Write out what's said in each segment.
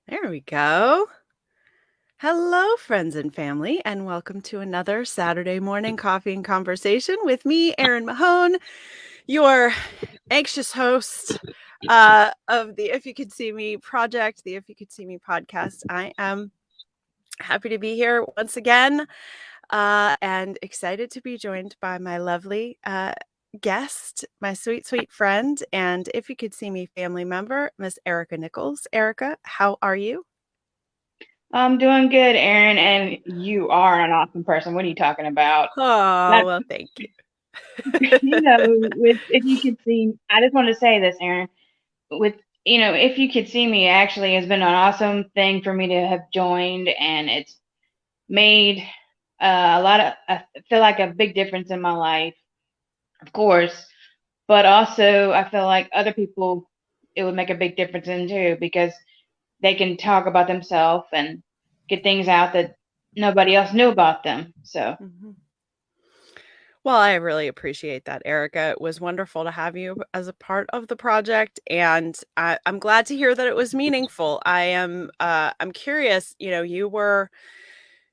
There we go. Hello, friends and family, and welcome to another Saturday morning coffee and conversation with me, Erin Mahone, your anxious host of the If You Could See Me project, the If You Could See Me podcast. I am happy to be here once again and excited to be joined by my lovely guest, my sweet, sweet friend, and If You Could See Me family member, Miss Erica Nichols. Erica, how are you? I'm doing good, Erin, and you are an awesome person. What are you talking about? Oh, That, well, thank you. with if you could see, I just want to say this, Erin. With if you could see me, actually has been an awesome thing for me to have joined, and it's made a lot of. I feel like a big difference in my life, of course, but also I feel like other people it would make a big difference in too because they can talk about themselves and get things out that nobody else knew about them. So. Mhm. Well, I really appreciate that, Erica. It was wonderful to have you as a part of the project, and I'm glad to hear that it was meaningful. I'm curious. You were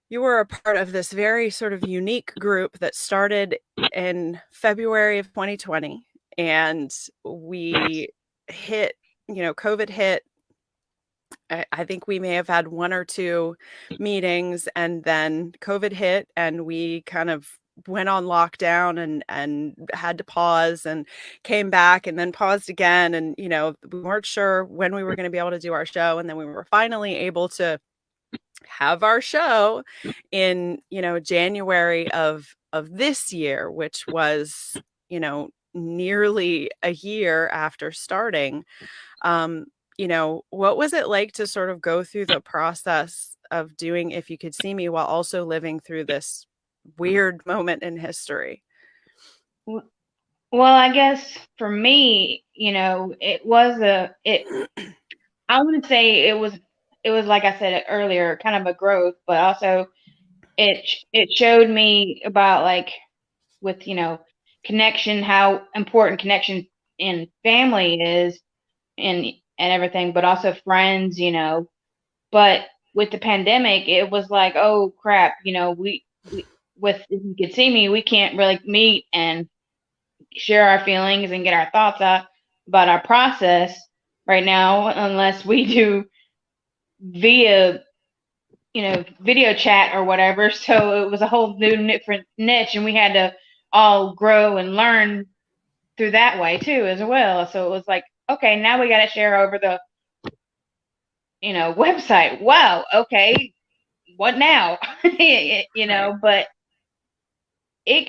a part of this very sort of unique group that started in February of 2020, and we hit. COVID hit. I think we may have had one or two meetings, and then COVID hit, and we kind of went on lockdown and had to pause and came back and then paused again. And we weren't sure when we were going to be able to do our show, and then we were finally able to have our show in January of this year, which was nearly a year after starting. um, what was it like to sort of go through the process of doing If You Could See Me while also living through this weird moment in history? Well, I guess for me, it was I wouldn't say it was like I said earlier, kind of a growth, but also it showed me about like with, connection, how important connection in family is and everything, but also friends, but with the pandemic, it was like, oh crap, we with if you could see me, we can't really meet and share our feelings and get our thoughts out about our process right now unless we do via video chat or whatever. So it was a whole new different niche, and we had to all grow and learn through that way too as well. So it was like, okay, now we got to share over the website. Wow, okay, what now? Right. But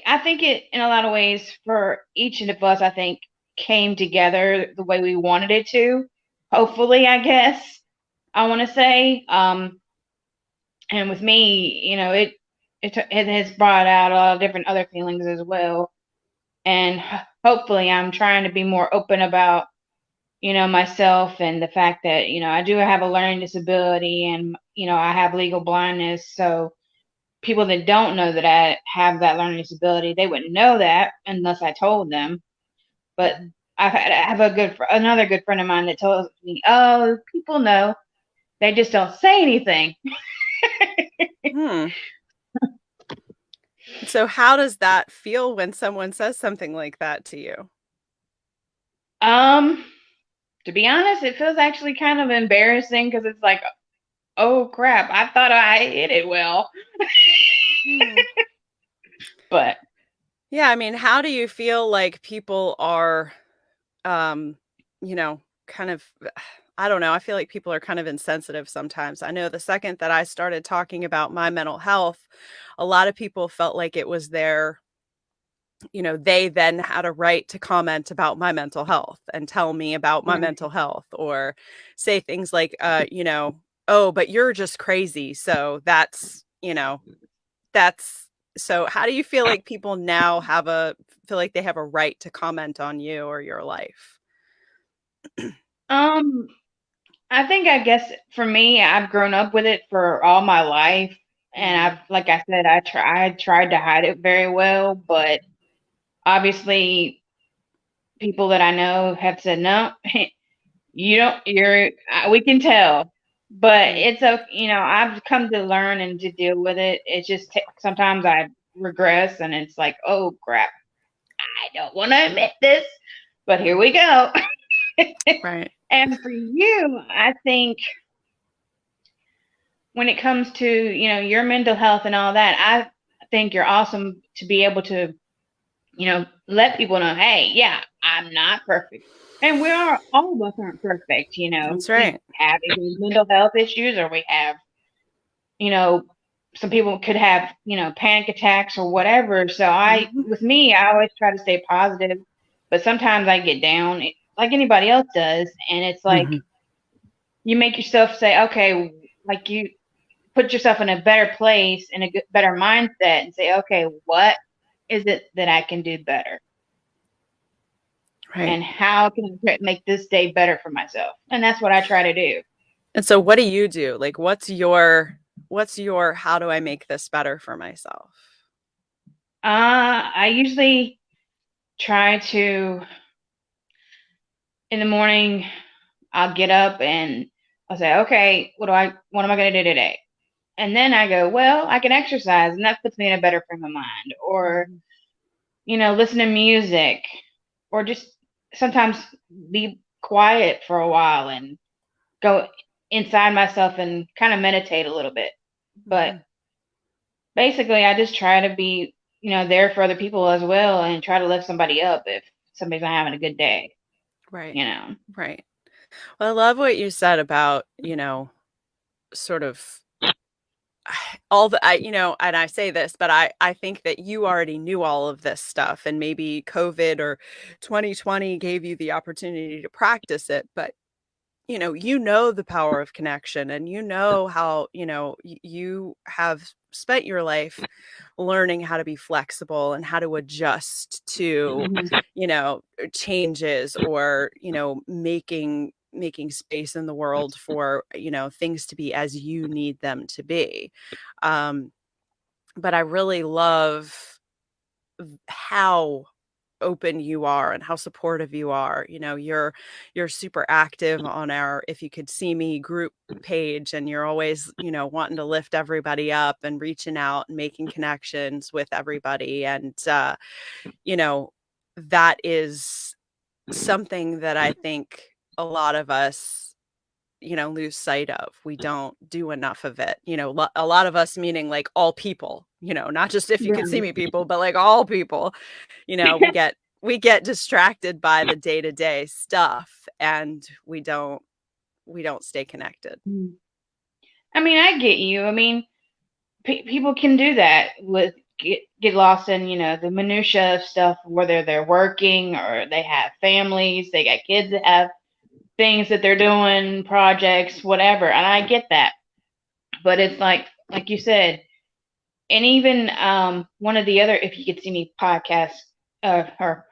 I think it in a lot of ways for each of us, I think came together the way we wanted it to. Hopefully, I guess I want to say. And with me, it has brought out a lot of different other feelings as well. And hopefully, I'm trying to be more open about myself and the fact that I do have a learning disability and I have legal blindness. So people that don't know that I have that learning disability, they wouldn't know that unless I told them. But Mhm. I have another good friend of mine that tells me, "Oh, people know, they just don't say anything." Hmm. So how does that feel when someone says something like that to you? Um, to be honest, it feels actually kind of embarrassing because it's like, oh crap, I thought I hit it well. Hmm. But Yeah, I mean, how do you feel like people are, um, kind of, I don't know, I feel like people are kind of insensitive sometimes. I know the second that I started talking about my mental health, a lot of people felt like it was they then had a right to comment about my mental health and tell me about my mental health, or say things like, oh, but you're just crazy. So that's so how do you feel like people now feel like they have a right to comment on you or your life? um, I guess for me, I've grown up with it for all my life, and Mhm. like I said, I tried to hide it very well, but obviously, people that I know have said no. You don't. We can tell. But Mm. it's okay. I've come to learn and to deal with it. It's just sometimes I regress, and it's like, oh crap, I don't want to admit this, but here we go. Right. And for you, I think when it comes to, your mental health and all that, I think you're awesome to be able to, let people know, hey, yeah, I'm not perfect. And all of us aren't perfect, That's we right. have either mental health issues, or we have, you know, some people could have, panic attacks or whatever. So Mhm. with me, I always try to stay positive, but sometimes I get down like anybody else does. And it's like, Mhm. you make yourself say, okay, like you put yourself in a better place, in a better mindset, and say, okay, what is it that I can do better? Right. And how can I make this day better for myself? And that's what I try to do. And so what do you do? Like what's your how do I make this better for myself? I usually try to, in the morning, I'll get up and I'll say, okay, what am I going to do today? And then I go, well, I can exercise, and that puts me in a better frame of mind. Or, Mhm. listen to music, or just sometimes be quiet for a while and go inside myself and kind of meditate a little bit. But Mhm. basically, I just try to be, there for other people as well, and try to lift somebody up if somebody's not having a good day, Right. you know. Right. Well, I love what you said about, sort of all the and I say this, but I think that you already knew all of this stuff and maybe COVID or 2020 gave you the opportunity to practice it, but the power of connection and how, you have spent your life learning how to be flexible and how to adjust to, Mhm. changes or, making space in the world for, things to be as you need them to be. Um, but I really love how open you are and how supportive you are. You're super active on our If You Could See Me group page, and you're always, wanting to lift everybody up and reaching out and making connections with everybody. And you know, that is something that I think a lot of us, lose sight of. We don't do enough of it. A lot of us, meaning like all people, not just If You Could See Right. Me people, but like all people. We get distracted by the day-to-day stuff, and we don't stay connected. I mean, I get you. I mean, people can do that with get lost in, the minutia of stuff, whether they're working or they have families, they got kids that have things that they're doing, projects, whatever. And I get that. But it's like you said, and even one of the other If You Could See Me podcast, or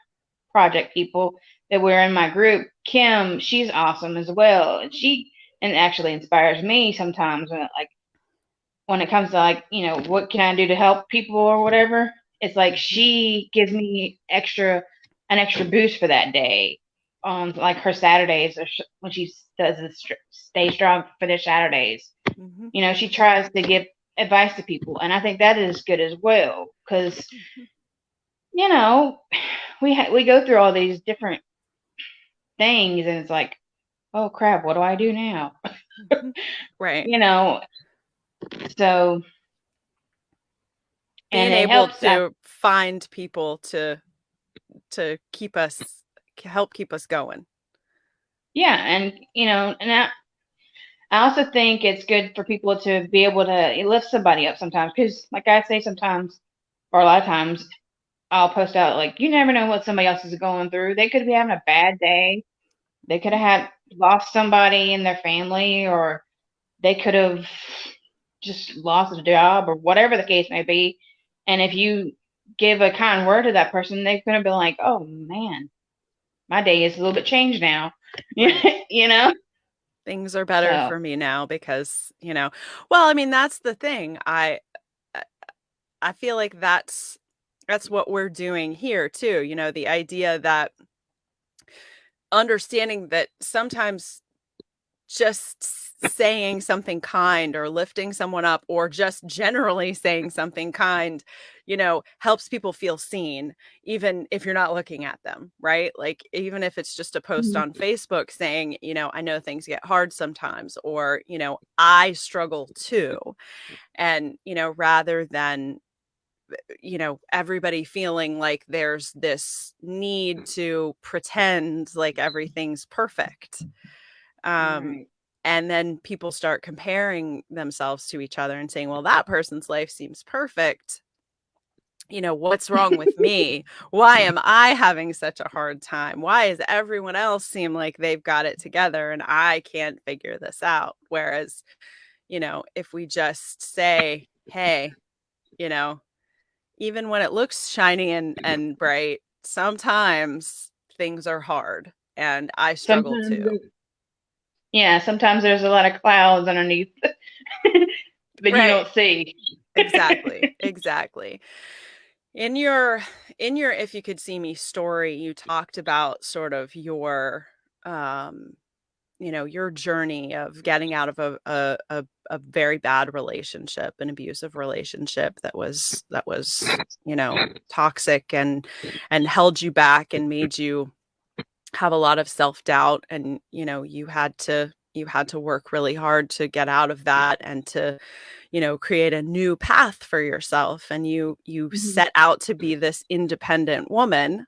project people that were in my group, Kim, she's awesome as well. And she and actually inspires me sometimes when it comes to, like, what can I do to help people or whatever. It's like Mhm. she gives me an extra boost for that day on, like, her Saturdays, or when she does the Stay Strong Finish Saturdays. Mhm. She tries to give advice to people, and I think that is good as well, because Mhm. you know we go through all these different things, and it's like, oh crap, what do I do now? Mhm. Right. you know so, and Being it able helps. to find people to help keep us going. Yeah, and I also think it's good for people to be able to lift somebody up sometimes, because, like I say, sometimes, or a lot of times, I'll post out, like, you never know what somebody else is going through. They could be having a bad day. They could have had lost somebody in their family, or they could have just lost a job, or whatever the case may be. And if you give a kind word to that person, they're going to be like, oh man, my day is a little bit changed now. Right. you know? Things are better So, for me now because, well, I mean, that's the thing. I feel like that's what we're doing here too. The idea that understanding that sometimes just saying something kind or lifting someone up or just generally saying something kind, helps people feel seen, even if you're not looking at them, right? Like, even if it's just a post on Facebook saying, I know things get hard sometimes, or, I struggle too. And, rather than, everybody feeling like there's this need to pretend like everything's perfect. Right. And then people start comparing themselves to each other and saying, well, that person's life seems perfect. What's wrong with me? Why am I having such a hard time? Why does everyone else seem like they've got it together and I can't figure this out? Whereas, if we just say, hey, you know, even when it looks shiny and bright, sometimes things are hard and I struggle Sometimes, too. yeah, sometimes there's a lot of clouds underneath that you Right. don't see. Exactly. Exactly. In your If You Could See Me story, you talked about sort of um your journey of getting out of a very bad relationship, an abusive relationship that was toxic and held you back and made you have a lot of self-doubt, and you had to work really hard to get out of that and to create a new path for yourself, and you Mhm. set out to be this independent woman.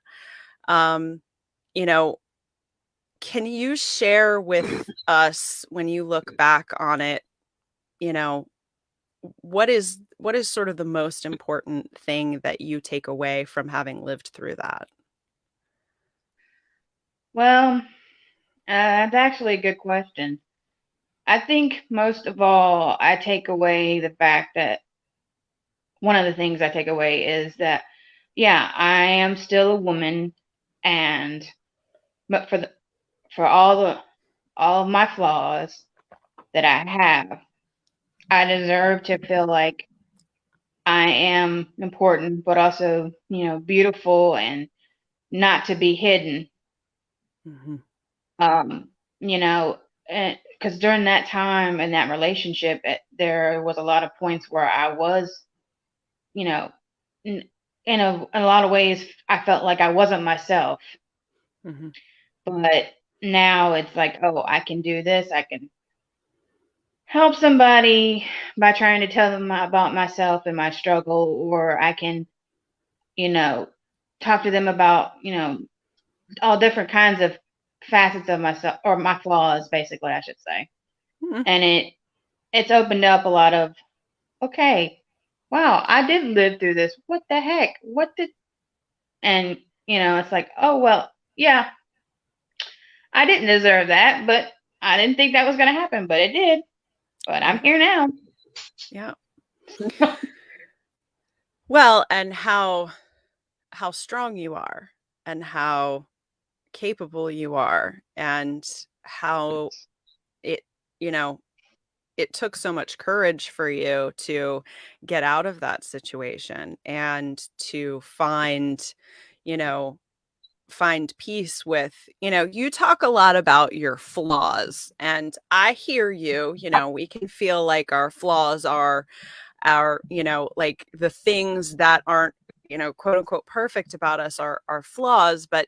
um you know can you share with us, when you look back on it, you know what is sort of the most important thing that you take away from having lived through that? Well, that's actually a good question. I think most of all, I take away the fact that one of the things I take away is that, yeah, I am still a woman, and but for all of my flaws that I have, I deserve to feel like I am important, but also, beautiful and not to be hidden. Hmm. Um, you know, because during that time in that relationship, there was a lot of points where I was, you know, in, in a lot of ways, I felt like I wasn't myself. Hmm. But now it's like, oh, I can do this. I can help somebody by trying to tell them about myself and my struggle, or I can, you know, talk to them about, all different kinds of facets of myself or my flaws, basically, I should say. Hmm. And it's opened up a lot of, okay, wow, I did live through this. What the heck? What did, and, it's like, oh, well, yeah, I didn't deserve that, but I didn't think that was going to happen, but it did. But I'm Yeah. here now. Yeah. Well, and how strong you are, and how capable you are, and how it you know it took so much courage for you to get out of that situation and to you know find peace with. You talk a lot about your flaws, and I hear you. We can feel like our flaws are our like the things that aren't quote unquote perfect about us are flaws, but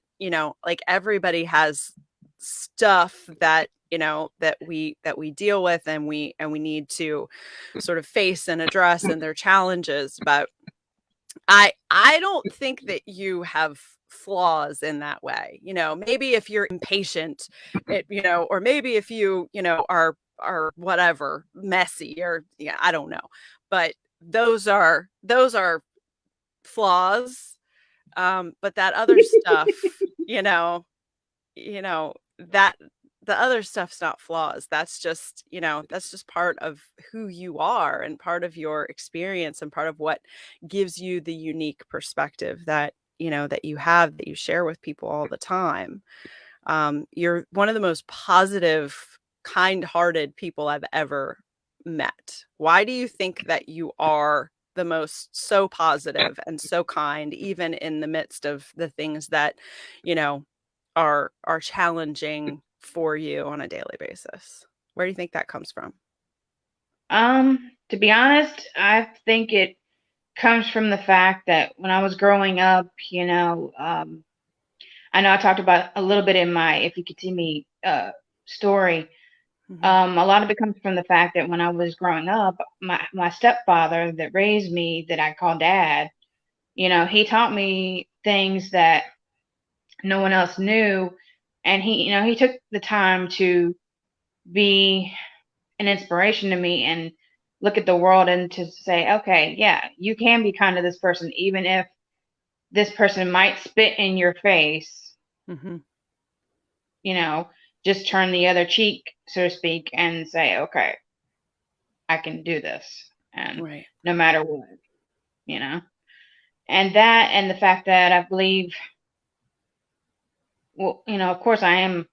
like everybody has stuff that that we deal with, and we need to sort of face and address, and their challenges. But I don't think that you have flaws in that way. Maybe if you're impatient, or maybe if you are whatever, messy, or yeah, I don't know. But those are flaws. But that other stuff, that the other stuff's not flaws. That's just part of who you are, and part of your experience, and part of what gives you the unique perspective that you have, that you share with people all the time. You're one of the most positive, kind-hearted people I've ever met. Why do you think that you are the most so positive and so kind, even in the midst of the things that, you know, are challenging for you on a daily basis? Where do you think that comes from? To be honest, I think it comes from the fact that when I was growing up, I know I talked about a little bit in my If You Could See Me story. Mm-hmm. A lot of it comes from the fact that when I was growing up, my stepfather that raised me, that I call dad, he taught me things that no one else knew. And he took the time to be an inspiration to me and look at the world and to say, okay, yeah, you can be kind to this person, even if this person might spit in your face, Mm-hmm. you know, just turn the other cheek, so to speak, and say, okay, I can do this. And Right. no matter what, you know, and that, and the fact that I believe, well, of course I am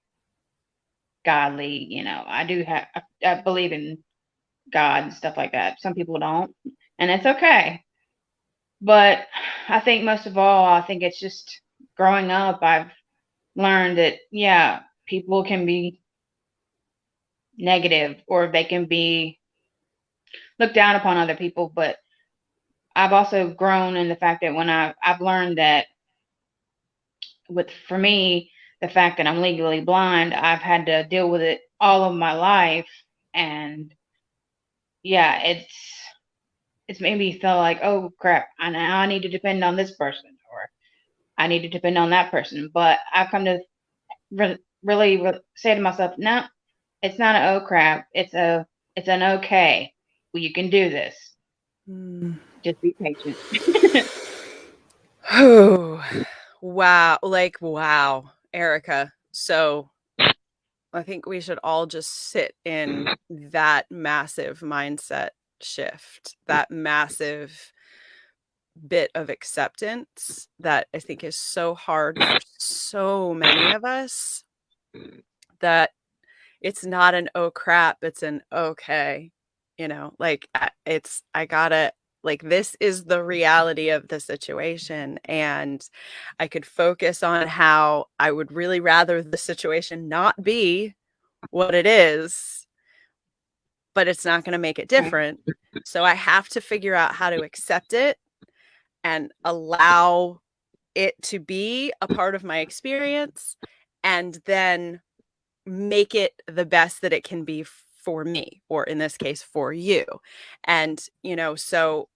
godly, I do have, I believe in God and stuff like that. Some people don't, and it's okay. But I think most of all, I think it's just growing up, I've learned that, yeah, people can be negative or they can be looked down upon other people. But I've also grown in the fact that when I've learned that for me, the fact that I'm legally blind, I've had to deal with it all of my life. And yeah, it's made me feel like, oh crap, now I need to depend on this person, or I need to depend on that person. But I've come to really say to myself, no, it's not an oh crap. It's an okay. Well, you can do this. Mm. Just be patient. Oh, wow. Like, wow, Erica. So I think we should all just sit in that massive mindset shift, that massive bit of acceptance that I think is so hard for so many of us, that it's not an oh crap, it's an okay. Like I gotta, like, this is the reality of the situation. And I could focus on how I would really rather the situation not be what it is, but it's not going to make it Okay. different. So I have to figure out how to accept it and allow it to be a part of my experience, and then make it the best that it can be for me, or in this case, for you. And, so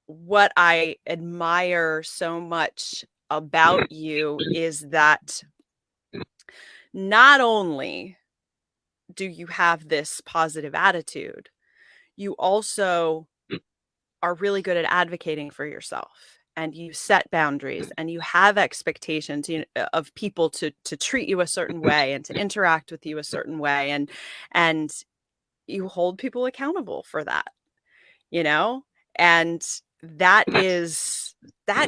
what I admire so much about you is that not only do you have this positive attitude, you also are really good at advocating for yourself, and you set boundaries, and you have expectations, of people to treat you a certain way and to interact with you a certain way, and you hold people accountable for that, you know and that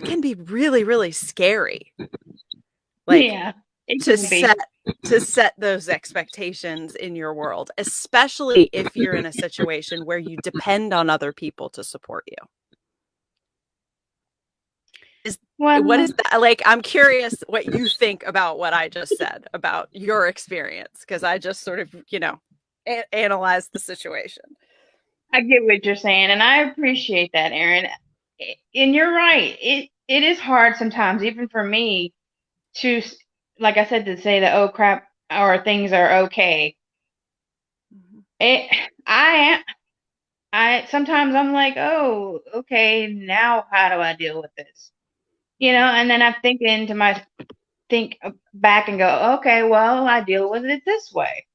can be really, really scary, like, Yeah, it to can set be. to set those expectations in your world, especially if you're in a situation where you depend on other people to support you. Is What Well, is that like? I'm curious what you think about what I just said about your experience, because I just sort of, analyzed the situation. I get what you're saying, and I appreciate that, Erin. And you're right. It is hard sometimes, even for me, to, like I said, to say that oh crap or things are okay. Mhm. It I I sometimes I'm like, oh, okay, now how do I deal with this? Mhm. And then I'm thinking to my think back and go, okay, well, I deal with it this way,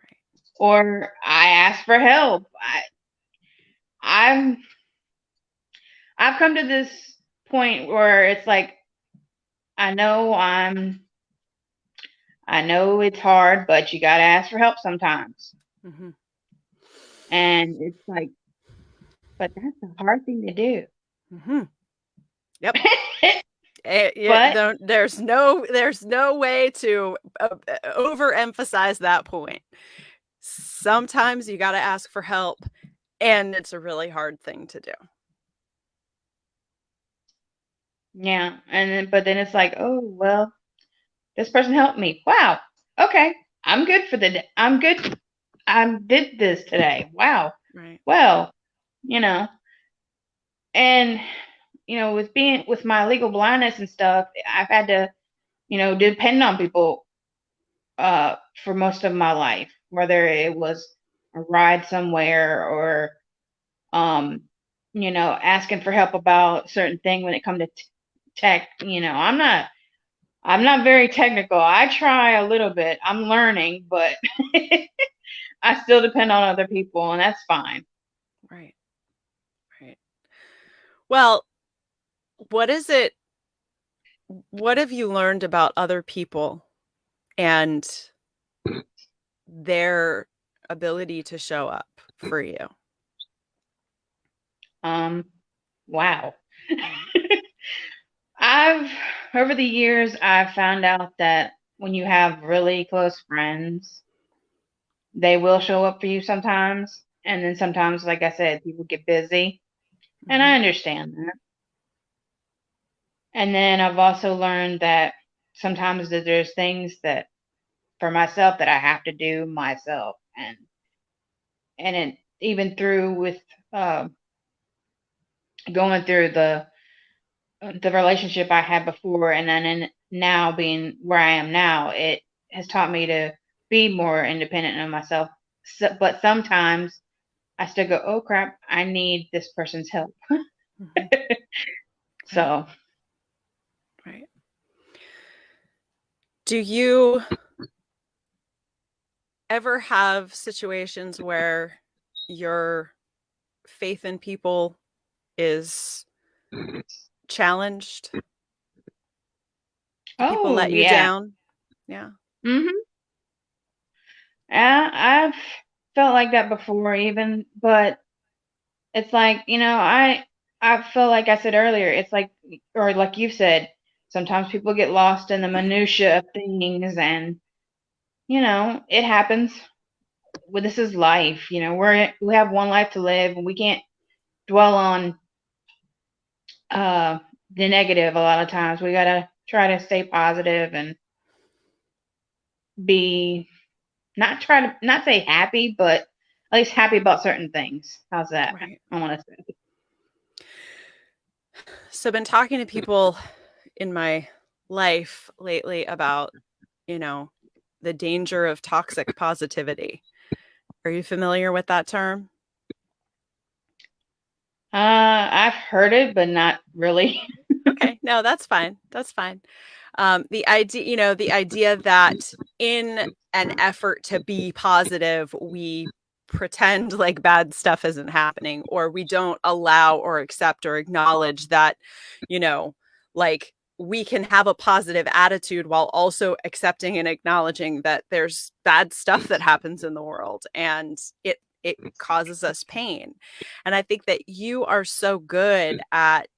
Right. or I ask for help. I've I've come to this point where it's like I know I know it's hard, but you gotta ask for help sometimes, Mhm. and it's like, but that's a hard thing to do. Mhm. Yep. Yeah, But there's no way to overemphasize that point. Sometimes you got to ask for help, and it's a really hard thing to do. yeah, but then it's like, oh well, this person helped me. Wow, okay, I'm good. I did this today. Wow. Right. Well, you know, and with being with my legal blindness and stuff, I've had to, depend on people for most of my life, whether it was a ride somewhere or asking for help about a certain thing when it comes to tech. I'm not very technical. I try a little bit. I'm learning, but I still depend on other people, and that's fine. Right. Right. Well, what is it? What have you learned about other people and their ability to show up for you? Um, wow. I've Over the years I've found out that when you have really close friends, they will show up for you sometimes, and then sometimes, like I said, people get busy, and Hmm. I understand that. And then I've also learned that sometimes that there's things that for myself that I have to do myself, and it even through with uh, going through the relationship I had before, and then now being where I am now, it has taught me to be more independent of myself. But sometimes I still go, oh crap, I need this person's help. Hmm. Right. So, Right. Do you ever have situations where your faith in people is challenged? Do people oh let you yeah, down? Yeah. hmm I've felt like that before, even, but it's like I feel like I said earlier, it's like, or like you said, sometimes people get lost in the minutia of things, and it happens. Well, this is life. We have one life to live, and we can't dwell on uh the negative a lot of times. We gotta try to stay positive and be not say happy, but at least happy about certain things. How's that? Right. I want to say. So I've been talking to people in my life lately about, you know, the danger of toxic positivity. Are you familiar with that term? I've heard it, but not really. Okay, no, that's fine. That's fine. The idea that in an effort to be positive, we pretend like bad stuff isn't happening, or we don't allow or accept or acknowledge that, you know, like we can have a positive attitude while also accepting and acknowledging that there's bad stuff that happens in the world and it causes us pain. And I think that you are so good at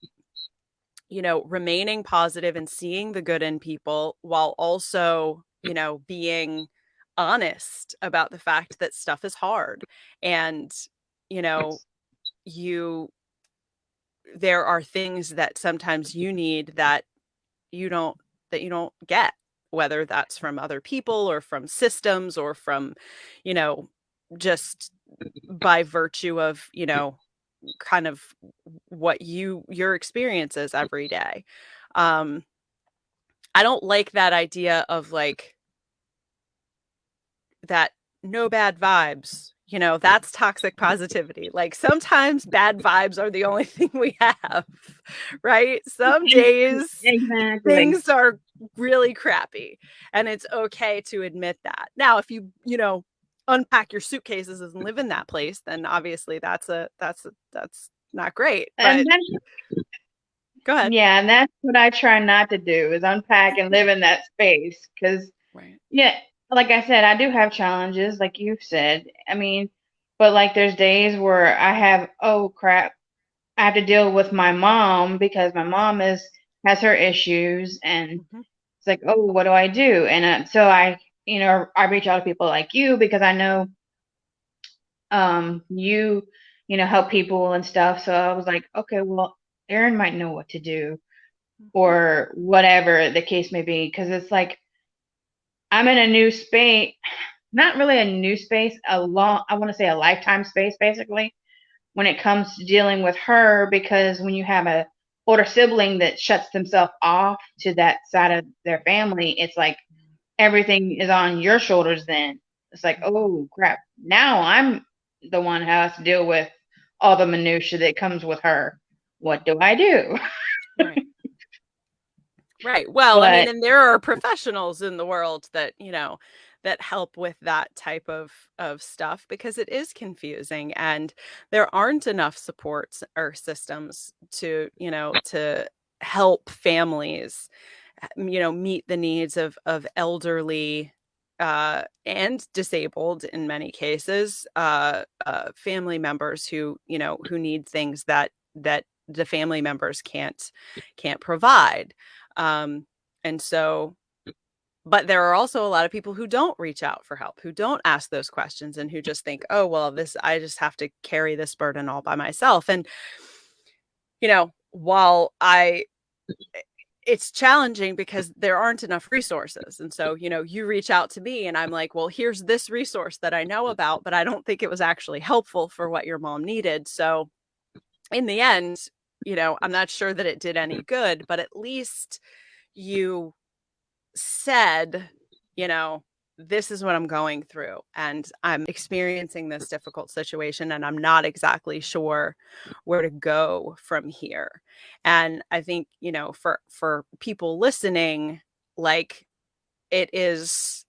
remaining positive and seeing the good in people while also, being honest about the fact that stuff is hard. And, you know, you, there are things that sometimes you need that you don't get, whether that's from other people or from systems or from, you know, just by virtue of, kind of what your experiences every day. um I don't like that idea of like that no bad vibes. That's toxic positivity. Like sometimes bad vibes are the only thing we have, right? Some days Exactly. things are really crappy and it's okay to admit that. Now, if you unpack your suitcases and live in that place, then obviously that's not great. And But that's go ahead. Yeah, and that's what I try not to do is unpack and live in that space. Because Right. yeah, like I said, I do have challenges, like you've said. I mean, but like there's days where I have, oh crap, I have to deal with my mom because my mom has her issues, and Mhm. it's like, oh, what do I do? And so I reach out to people like you because I know you help people and stuff. So I was like, okay, well, Erin might know what to do Mhm. or whatever the case may be, because it's like I'm in a new space. not really a new space, I want to say a lifetime space, basically, when it comes to dealing with her, because when you have a older sibling that shuts themselves off to that side of their family, it's like everything is on your shoulders then. It's like, oh crap. Now I'm the one who has to deal with all the minutia that comes with her. What do I do? Right. Right. Well, I mean, But and there are professionals in the world that, that help with that type of stuff because it is confusing and there aren't enough supports or systems to help families meet the needs of elderly and disabled in many cases family members who need things that the family members can't provide. um, and so, but there are also a lot of people who don't reach out for help, who don't ask those questions, and who just think, oh, well, I just have to carry this burden all by myself. And, while it's challenging because there aren't enough resources. And so, you reach out to me and I'm like, well, here's this resource that I know about, but I don't think it was actually helpful for what your mom needed. So in the end, I'm not sure that it did any good, but at least you said, you know, this is what I'm going through and I'm experiencing this difficult situation and I'm not exactly sure where to go from here. And I think, for people listening, like it's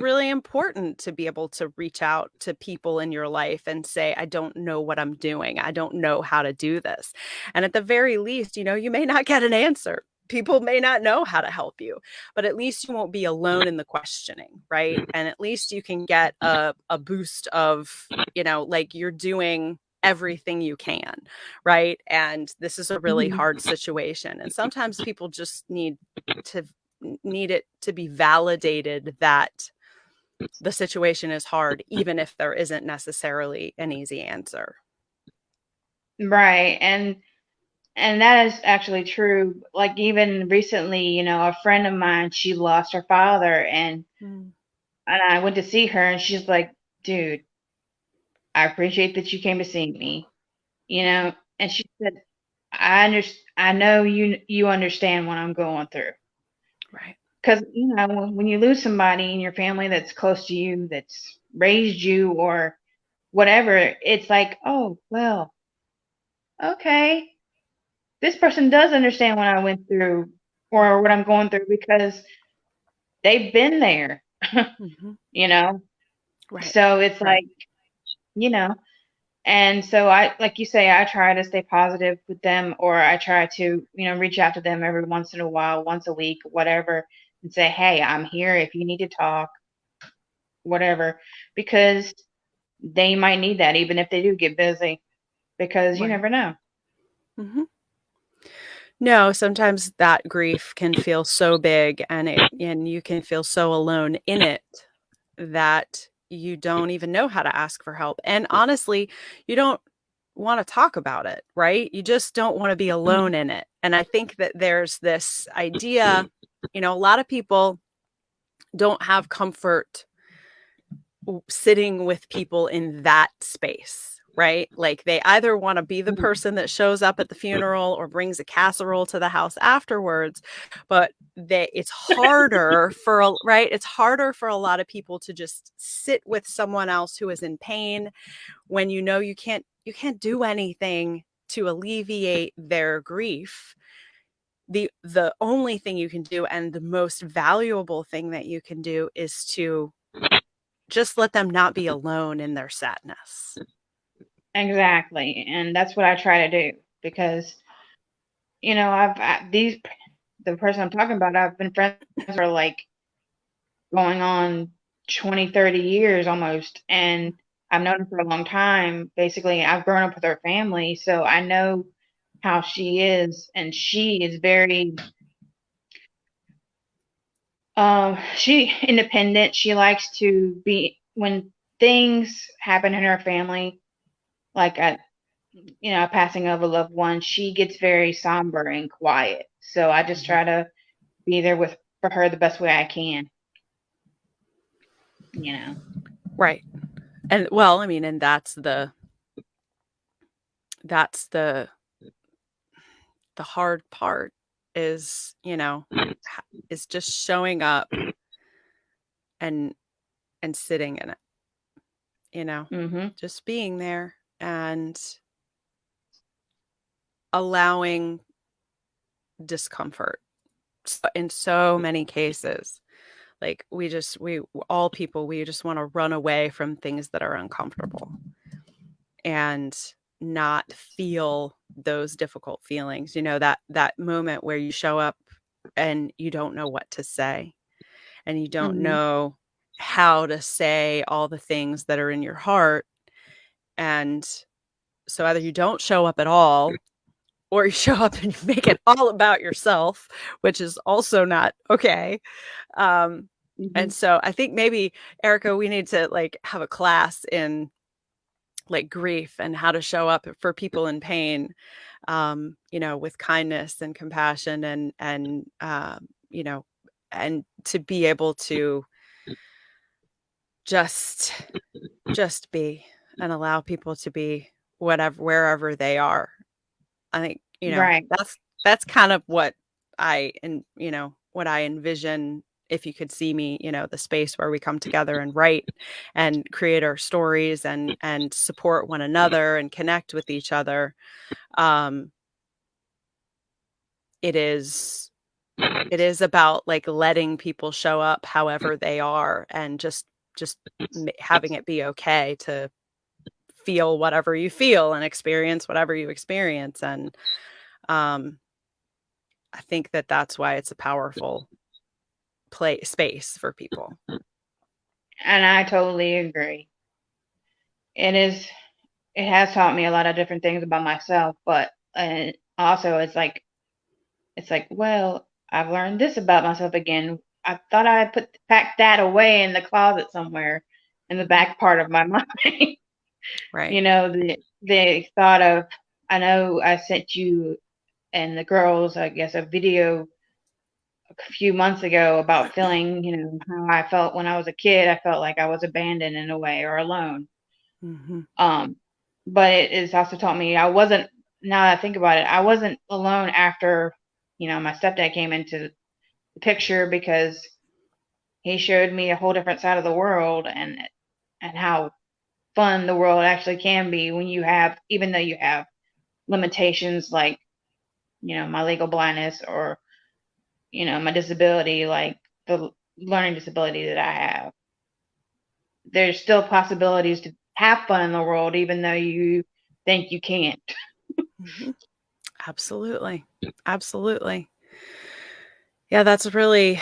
really important to be able to reach out to people in your life and say, I don't know what I'm doing. I don't know how to do this. And at the very least, you may not get an answer. People may not know how to help you, but at least you won't be alone in the questioning, right? And at least you can get a boost of, like you're doing everything you can, right? And this is a really mhm. hard situation. And sometimes people just to need it to be validated that the situation is hard, even if there isn't necessarily an easy answer. Right. And that is actually true. Like even recently, a friend of mine, she lost her father, Mm. and I went to see her and she's like, dude, I appreciate that you came to see me, and she said, I know you understand what I'm going through. Right. Because, when you lose somebody in your family that's close to you, that's raised you or whatever, it's like, oh, well, okay, this person does understand what I went through or what I'm going through because they've been there, Mm-hmm. you know? Right. So it's Right. like, you know, and so like you say, I try to stay positive with them, or I try to, reach out to them every once in a while, once a week, whatever, and say, hey, I'm here if you need to talk, whatever, because they might need that even if they do get busy, because you Right. never know. Mm-hmm. No, sometimes that grief can feel so big and you can feel so alone in it that you don't even know how to ask for help. And honestly, you don't want to talk about it, right? You just don't want to be alone in it. And I think that there's this idea, a lot of people don't have comfort sitting with people in that space, right? Like they either want to be the person that shows up at the funeral or brings a casserole to the house afterwards, but it's harder right? It's harder for a lot of people to just sit with someone else who is in pain when you can't do anything to alleviate their grief. The only thing you can do and the most valuable thing that you can do is to just let them not be alone in their sadness. Exactly, and that's what I try to do because these the person I'm talking about, I've been friends for like going on 20, 30 years almost, and I've known her for a long time. Basically, I've grown up with her family, so I know how she is, and she is very she independent. She likes to be when things happen in her family, like a passing of a loved one, she gets very somber and quiet. So I just Mhm. try to be there for her the best way I can. you know. Right. And well, I mean, and that's the hard part is, is just showing up and sitting in it, you know, Mhm. just being there and allowing discomfort in so many cases. Like we all people, we just want to run away from things that are uncomfortable and not feel those difficult feelings. That moment where you show up and you don't know what to say and you don't Mhm. know how to say all the things that are in your heart. And so either you don't show up at all or you show up and you make it all about yourself, which is also not okay. Um, and Mhm. so I think maybe, Erica, we need to like have a class in like grief and how to show up for people in pain, with kindness and compassion you know, and to be able to just just be and allow people to be whatever wherever they are. I think, Right. that's kind of what what I envision if you could see me, the space where we come together and write and create our stories and support one another and connect with each other. Um, it is it is about like letting people show up however they are and just having it be okay to feel whatever you feel and experience whatever you experience. And um I think that that's why it's a powerful play space for people. And I totally agree. It is. It has taught me a lot of different things about myself, but also it's like, well, I've learned this about myself again. I thought I had packed that away in the closet somewhere in the Mhm. back part of my mind. Right. You know, the thought of, I know I sent you and the girls, I guess, a video a few months ago about feeling, how I felt when I was a kid. I felt like I was abandoned in a way or alone. Mhm. Um, but it has also taught me I wasn't, now that I think about it, I wasn't alone after, my stepdad came into the picture, because he showed me a whole different side of the world, and how fun the world actually can be when you have, even though you have limitations like, my legal blindness, or, my disability, like the learning disability that I have. There's still possibilities to have fun in the world, even though you think you can't. Mhm. Absolutely. Absolutely. Yeah, that's really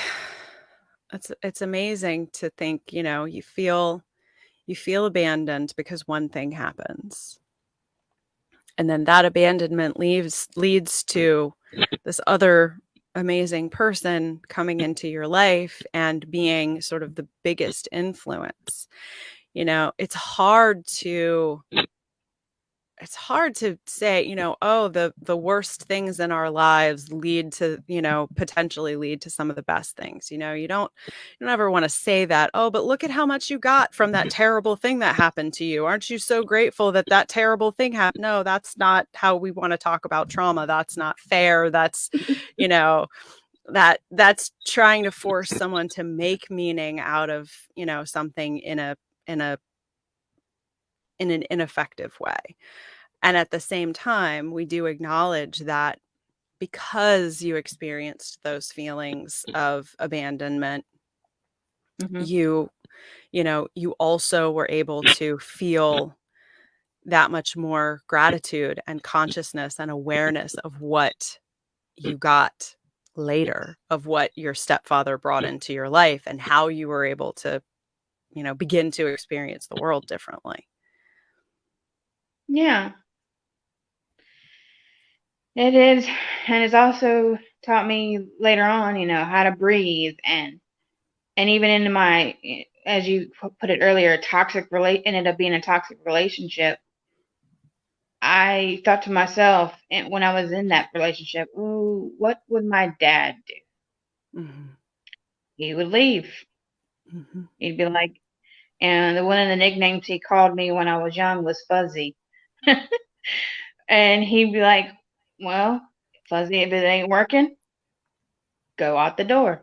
it's amazing to think, you feel abandoned because one thing happens. And then that abandonment leads to this other amazing person coming into your life and being sort of the biggest influence. It's hard to say, oh, the worst things in our lives lead to, potentially lead to some of the best things. You don't ever want to say that, oh, but look at how much you got from that terrible thing that happened to you. Aren't you so grateful that that terrible thing happened? No, that's not how we want to talk about trauma. That's not fair. That's, you know, that's trying to force someone to make meaning out of, something in a in an ineffective way. And at the same time, we do acknowledge that because you experienced those feelings of abandonment, Hmm. you, you also were able to feel that much more gratitude and consciousness and awareness of what you got later, of what your stepfather brought into your life and how you were able to, begin to experience the world differently. Yeah, it is. And it's also taught me later on, how to breathe, and even into my, as you put it earlier, ended up being a toxic relationship. I thought to myself, and when I was in that relationship, ooh, what would my dad do? Hmm. He would leave. Hmm. He'd be like, And one of the nicknames he called me when I was young was Fuzzy. And he'd be like, well, Fuzzy, if it ain't working, go out the door.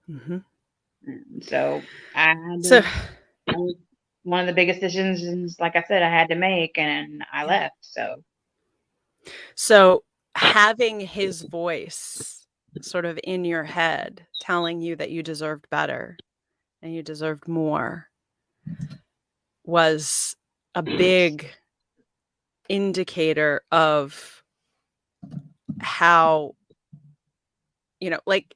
Mm-hmm. So I had So, to, that was one of the biggest decisions, like I said, I had to make, and I yeah. left. So having his voice sort of in your head telling you that you deserved better and you deserved more was a big indicator of how, like,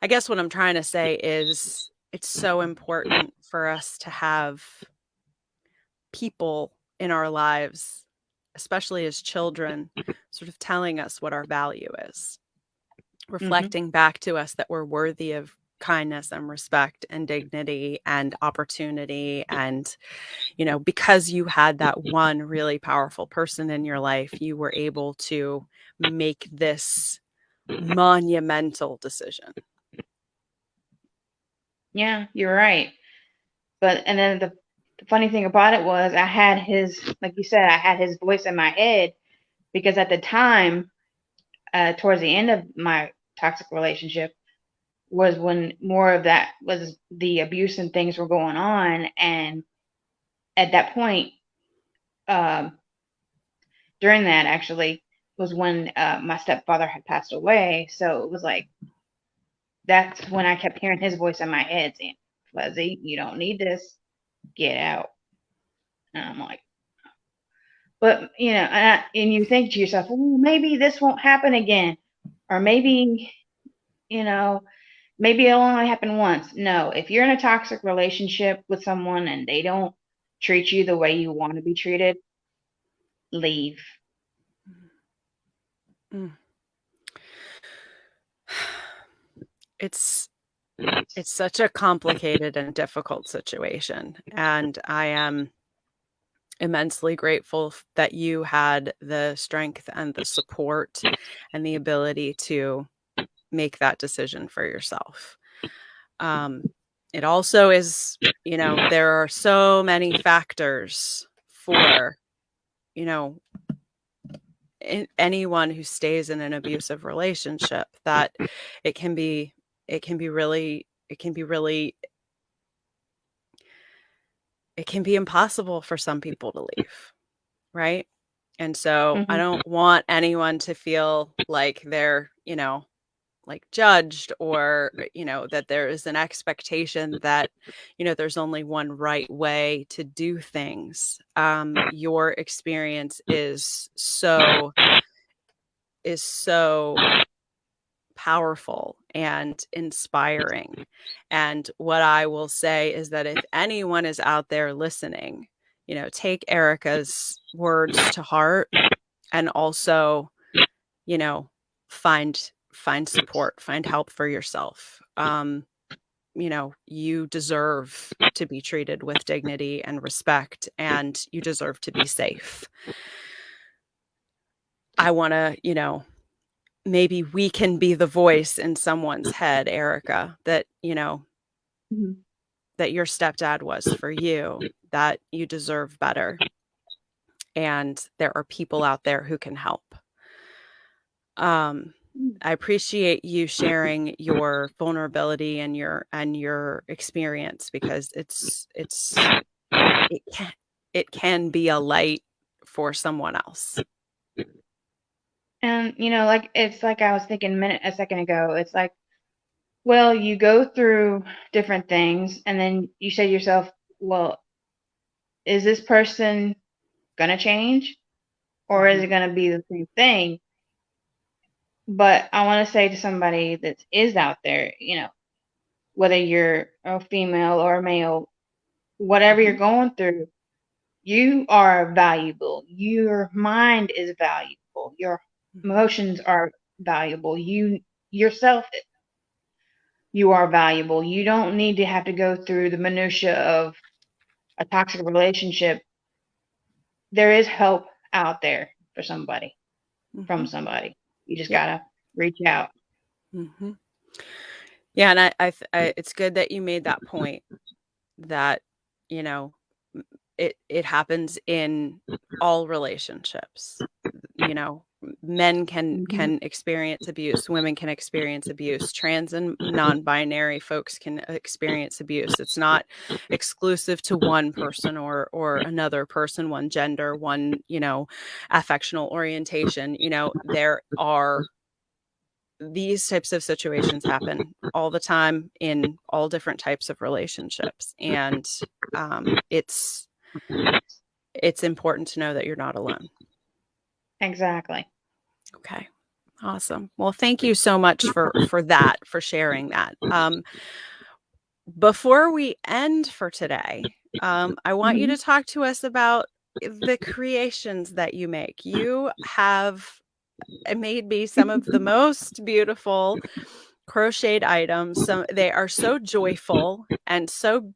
I guess what I'm trying to say is it's so important for us to have people in our lives, especially as children, sort of telling us what our value is, hmm reflecting back to us that we're worthy of kindness and respect and dignity and opportunity. And, because you had that one really powerful person in your life, you were able to make this monumental decision. yeah, you're right. But and then the funny thing about it was I had his, like you said, I had his voice in my head because at the time, towards the end of my toxic relationship, was when more of that was the abuse and things were going on. And at that point, um, during that actually was when my stepfather had passed away. So it was like that's when I kept hearing his voice in my head saying, Fuzzy, you don't need this. Get out. And I'm like, but and you think to yourself, well, maybe this won't happen again, or maybe you know, maybe it'll only happen once. No, if you're in a toxic relationship with someone and they don't treat you the way you want to be treated, leave. Mm. It's it's such a complicated and difficult situation, and I am immensely grateful that you had the strength and the support and the ability to make that decision for yourself. Um, it also is, there are so many factors for, you know, anyone who stays in an abusive relationship that it can be, it can be really, it can be really, it can be impossible for some people to leave. Right. And so I hmm don't want anyone to feel like they're, like judged or, that there is an expectation that, there's only one right way to do things. Your experience is so powerful and inspiring. And what I will say is that if anyone is out there listening, take Erica's words to heart and also, you know, find support, find help for yourself. You deserve to be treated with dignity and respect, and you deserve to be safe. I want to, maybe we can be the voice in someone's head, Erica, that, hmm that your stepdad was for you, that you deserve better. And there are people out there who can help. I appreciate you sharing your vulnerability and your experience because it can it can be a light for someone else. And like it's like I was thinking a second ago. It's like, well, you go through different things, and then you say to yourself, well, is this person gonna change, or is Mhm, it gonna be the same thing? But I want to say to somebody that is out there, whether you're a female or a male, whatever you're mhm, going through, you are valuable. Your mind is valuable. Your mhm, emotions are valuable. You yourself, you are valuable. You don't need to have to go through the minutia of a toxic relationship. There is help out there for somebody, from mhm. somebody. You just Yep. gotta reach out. Mhm. Yeah, and it's good that you made that point that you know, it happens in all relationships. You know, men Mhm. can experience abuse, women can experience abuse, trans and non-binary folks can experience abuse. It's not exclusive to one person or another person, one gender, one, you know, affectional orientation. You know, there are these types of situations happen all the time in all different types of relationships, and it's important to know that you're not alone. Exactly. Okay. Awesome. Well, thank you so much for that, for sharing that. Before we end for today, I want you Mhm. to talk to us about the creations that you make. You have made me some of the most beautiful crocheted items. So they are so joyful and so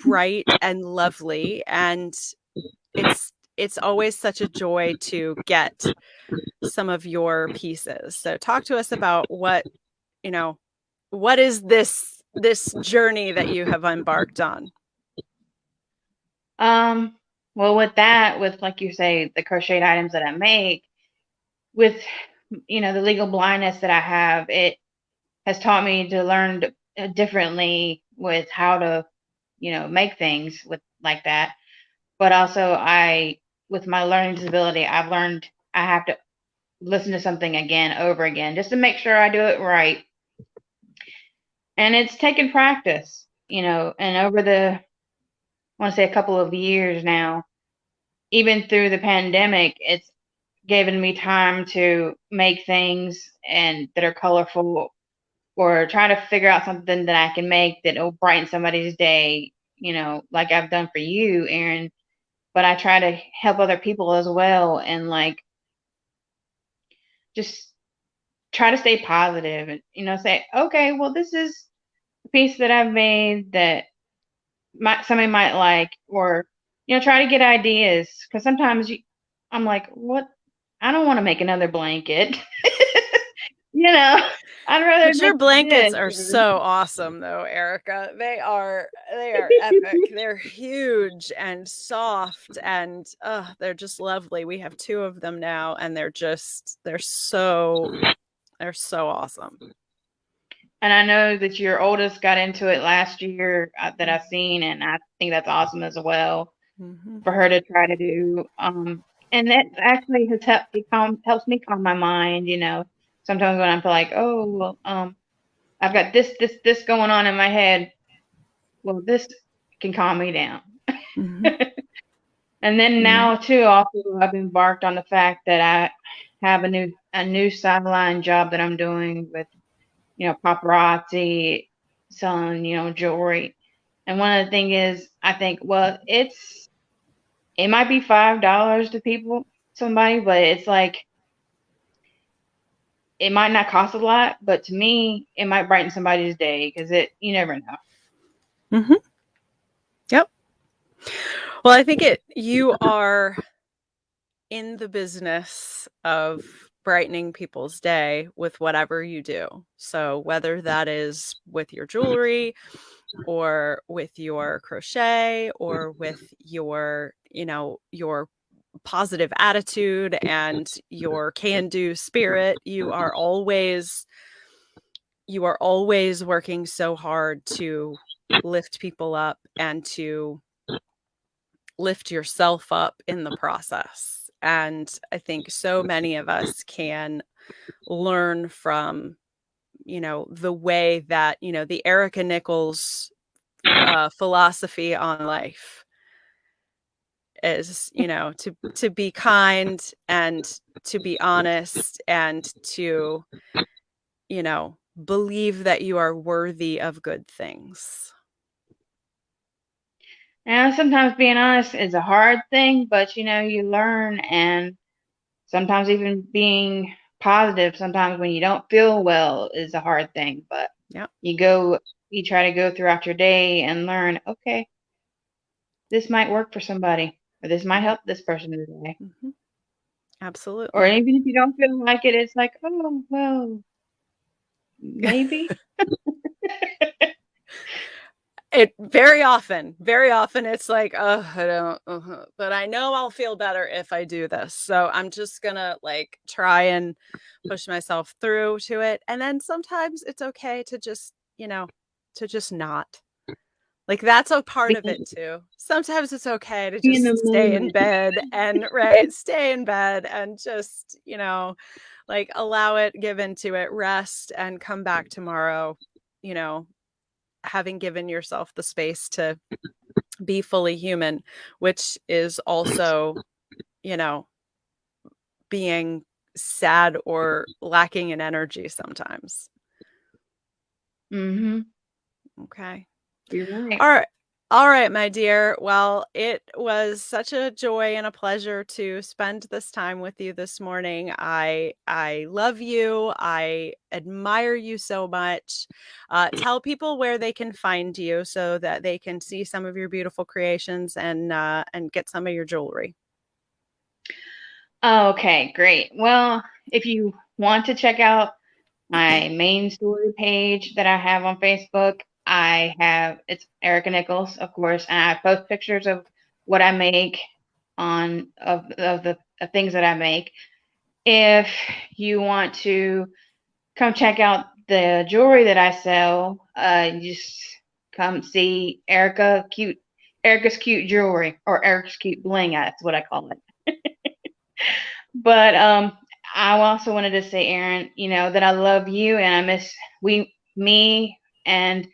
bright and lovely, and it's always such a joy to get some of your pieces. So talk to us about what, you know, what is this journey that you have embarked on? Um, well, with that, with like you say, the crocheted items that I make, with the legal blindness that I have, it has taught me to learn differently with how to, make things with like that. But also, with my learning disability, I've learned I have to listen to something again over again just to make sure I do it right. And it's taken practice, and over I want to say a couple of years now, even through the pandemic, it's given me time to make things and that are colorful, or try to figure out something that I can make that will brighten somebody's day, like I've done for you, Erin. But I try to help other people as well, and like just try to stay positive and say, okay, well, this is a piece that I've made that somebody might like, or try to get ideas, because sometimes I'm like, what? I don't want to make another blanket. you know, I'd rather But your make blankets this. are so awesome though, Erica. They are epic. They're huge and soft, and they're just lovely. We have two of them now, and they're so awesome. And I know that your oldest got into it last year, that I've seen, and I think that's awesome as well Mm-hmm. for her to try to do. And that actually has helps me calm my mind. Sometimes when I feel like, oh, well, I've got this going on in my head. Well, this can calm me down. Mm-hmm. And then Yeah. now too, also I've embarked on the fact that I have a new sideline job that I'm doing with paparazzi, selling jewelry. And one of the things is, I think, well, it might be $5 to somebody, but it's like it might not cost a lot, but to me, it might brighten somebody's day, because you never know. Mm-hmm. Yep. Well, I think you are in the business of brightening people's day with whatever you do. So whether that is with your jewelry or with your crochet or with your, your positive attitude and your can-do spirit, you are always working so hard to lift people up and to lift yourself up in the process. And I think so many of us can learn from, the way that, the Erica Nichols philosophy on life is, to be kind and to be honest and to, believe that you are worthy of good things. And sometimes being honest is a hard thing, but you learn, and sometimes even being positive, sometimes when you don't feel well, is a hard thing. But Yeah. you try to go throughout your day and learn, okay, this might work for somebody, or this might help this person today. Mm-hmm. Or Absolutely. even if you don't feel like it, it's like, oh, well, maybe. It very often it's like, oh, I don't, but I know I'll feel better if I do this. So I'm just gonna like try and push myself through to it. And then sometimes it's okay to just, to just not. Like that's a part of it Being, too. Sometimes it's okay to being in the just stay in moment. bed and right, stay in bed and just, like allow it, give into it, rest and come back tomorrow, you know, having given yourself the space to be fully human, which is also, you know, being sad or lacking in energy sometimes. Mm-hmm. Okay. You're right. All right. All right, my dear. Well, it was such a joy and a pleasure to spend this time with you this morning. I love you. I admire you so much. Tell people where they can find you so that they can see some of your beautiful creations and get some of your jewelry. Okay, great. Well, if you want to check out my main story page that I have on Facebook, it's Erica Nichols, of course, and I post pictures of what I make of the of things that I make. If you want to come check out the jewelry that I sell, you just come see Erica's cute jewelry, or Erica's cute bling. That's what I call it. But I also wanted to say, Erin, that I love you and I miss me and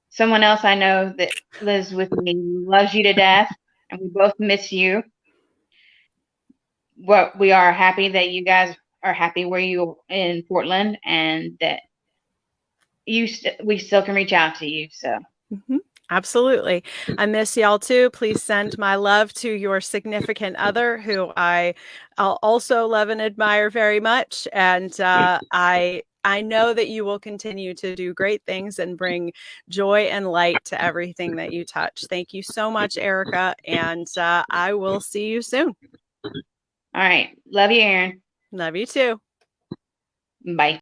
someone else I know that lives with me loves you to death, and we both miss you. But we are happy that you guys are happy where you in Portland, and that we still can reach out to you. So, Mhm. Absolutely. I miss y'all too. Please send my love to your significant other, who I'll also love and admire very much. And I know that you will continue to do great things and bring joy and light to everything that you touch. Thank you so much, Erica. And I will see you soon. all right, love you, Erin. Love you too. Bye.